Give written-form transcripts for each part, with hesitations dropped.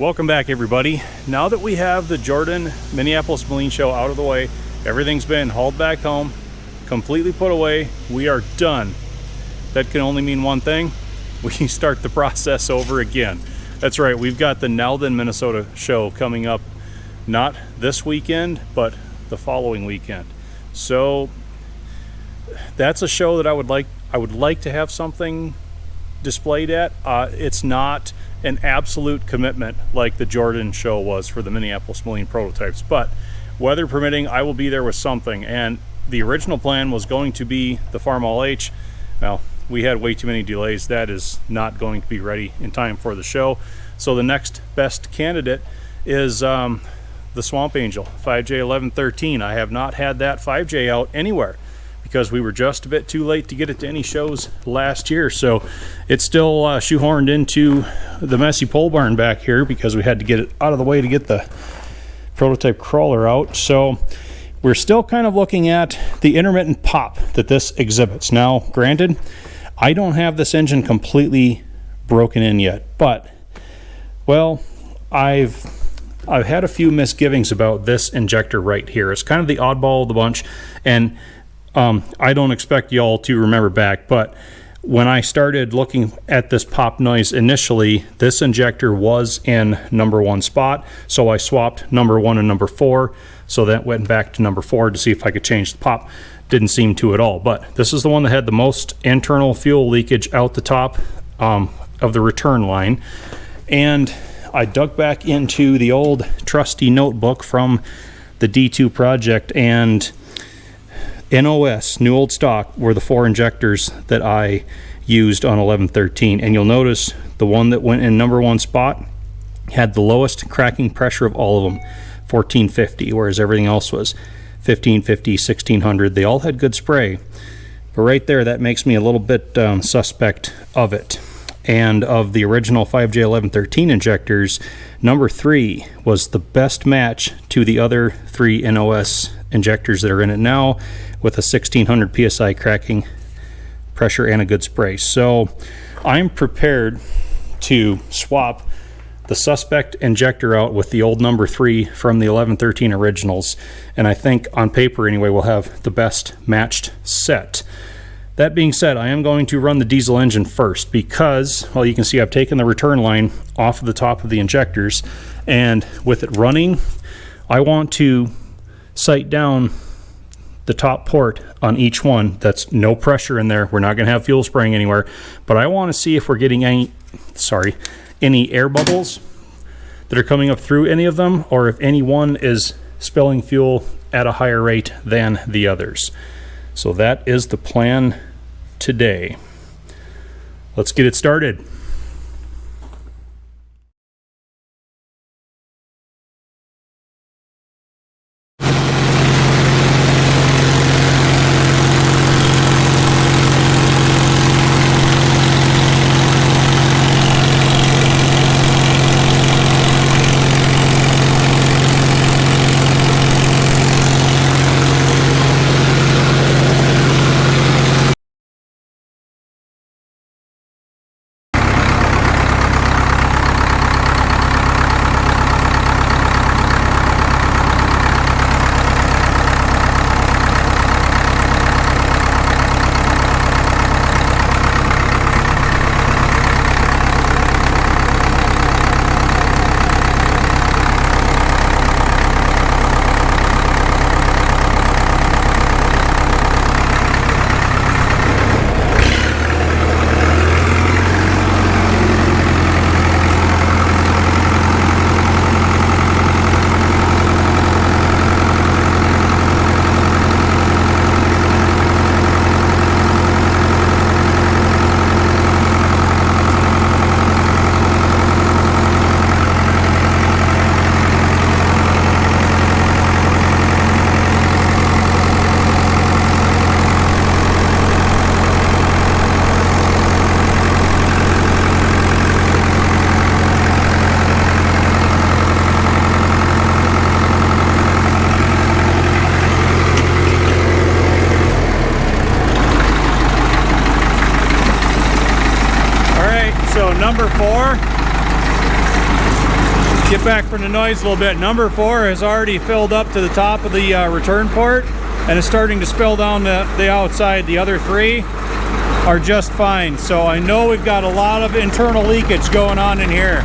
Welcome back, everybody. Now that we have the Jordan Minneapolis Marine Show out of the way, everything's been hauled back home, completely put away, we are done. That can only mean one thing: we can start the process over again. That's right, we've got the Now Then Minnesota show coming up, not this weekend, but the following weekend. So that's a show that I would like to have something displayed at. It's not an absolute commitment like the Jordan show was for the Minneapolis Marine prototypes, but weather permitting, I will be there with something. And the original plan was going to be the Farm All H. Well, we had way too many delays. That is not going to be ready in time for the show. So the next best candidate is the Swamp Angel 5J1113. I have not had that 5J out anywhere because we were just a bit too late to get it to any shows last year. So it's still shoehorned into the messy pole barn back here because we had to get it out of the way to get the prototype crawler out. So we're still kind of looking at the intermittent pop that this exhibits. Now, granted, I don't have this engine completely broken in yet, but, well, I've had a few misgivings about this injector right here. It's kind of the oddball of the bunch, and I don't expect y'all to remember back, but when I started looking at this pop noise initially, this injector was in number 1 spot, so I swapped number 1 and number 4, so that went back to number 4 to see if I could change the pop. Didn't seem to at all, but this is the one that had the most internal fuel leakage out the top of the return line. And I dug back into the old trusty notebook from the D2 project, and NOS, new old stock, were the 4 injectors that I used on 1113. And you'll notice the one that went in number 1 spot had the lowest cracking pressure of all of them, 1450, whereas everything else was 1550, 1600. They all had good spray, but right there, that makes me a little bit suspect of it. And of the original 5J1113 injectors, number 3 was the best match to the other 3 NOS injectors that are in it now, with a 1600 psi cracking pressure and a good spray. So I'm prepared to swap the suspect injector out with the old number 3 from the 1113 originals, and I think on paper anyway we'll have the best matched set. That being said, I am going to run the diesel engine first because, well, you can see I've taken the return line off of the top of the injectors, and with it running, I want to sight down the top port on each one. That's no pressure in there. We're not going to have fuel spraying anywhere, but I want to see if we're getting any air bubbles that are coming up through any of them, or if any one is spilling fuel at a higher rate than the others. So that is the plan today. Let's get it started. Get back from the noise a little bit. Number 4 has already filled up to the top of the return port and is starting to spill down the outside. The other 3 are just fine. So I know we've got a lot of internal leakage going on in here.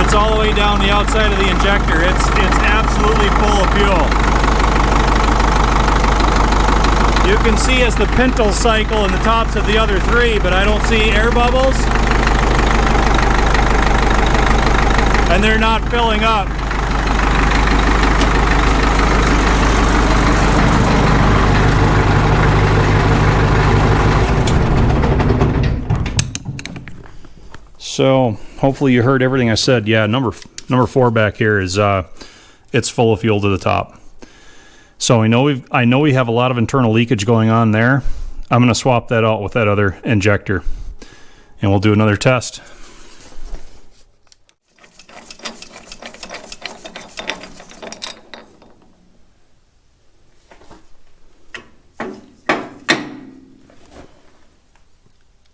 It's all the way down the outside of the injector. It's absolutely full of fuel. You can see as the pintle cycle in the tops of the other 3, but I don't see air bubbles. And they're not filling up. So hopefully you heard everything I said. Yeah, number 4 back here is it's full of fuel to the top. So I know we have a lot of internal leakage going on there. I'm going to swap that out with that other injector, and we'll do another test.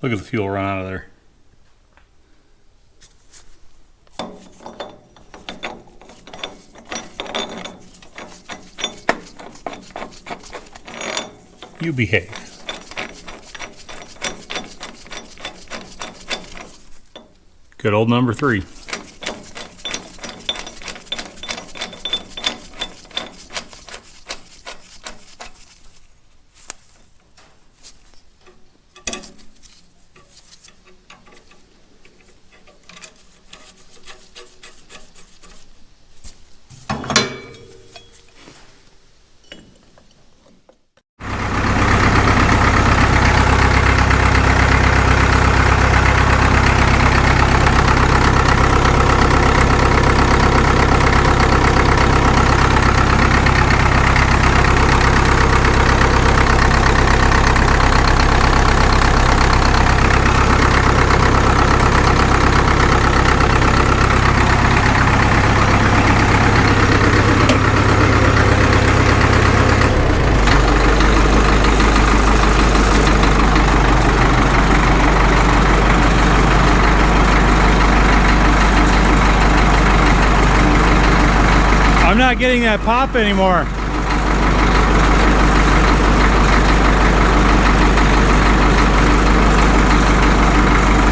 Look at the fuel run out of there. You behave. Good old number 3. I'm not getting that pop anymore.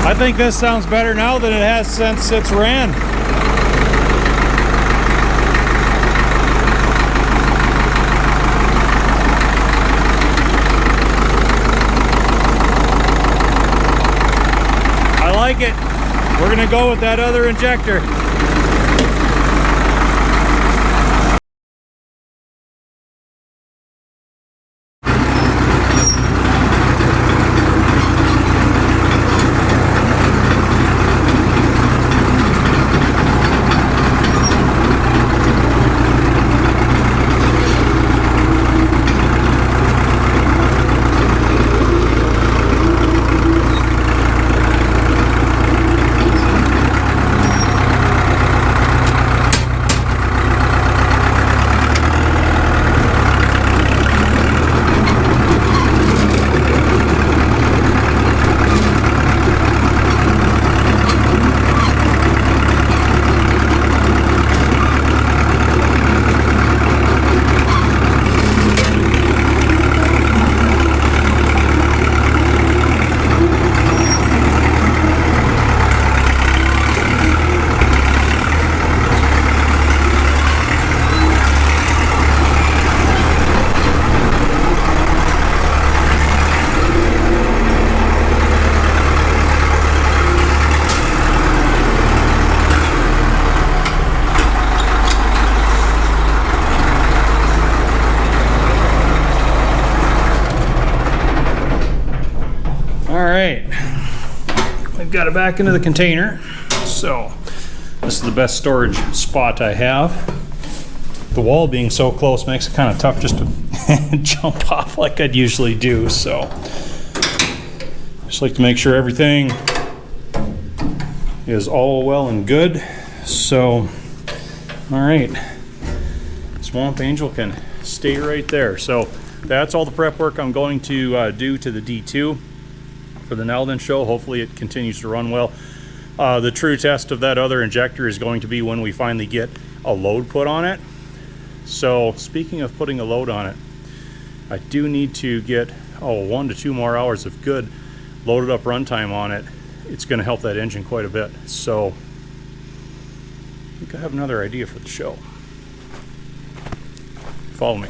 I think this sounds better now than it has since it's ran. I like it. We're gonna go with that other injector. I've got it back into the container. So this is the best storage spot I have. The wall being so close makes it kind of tough just to jump off like I'd usually do. So just like to make sure everything is all well and good. So all right, Swamp Angel can stay right there. So that's all the prep work I'm going to do to the D2 for the Now Then show. Hopefully it continues to run well. The true test of that other injector is going to be when we finally get a load put on it. So speaking of putting a load on it, I do need to get 1 to 2 more hours of good loaded up runtime on it. It's going to help that engine quite a bit. So I think I have another idea for the show. Follow me.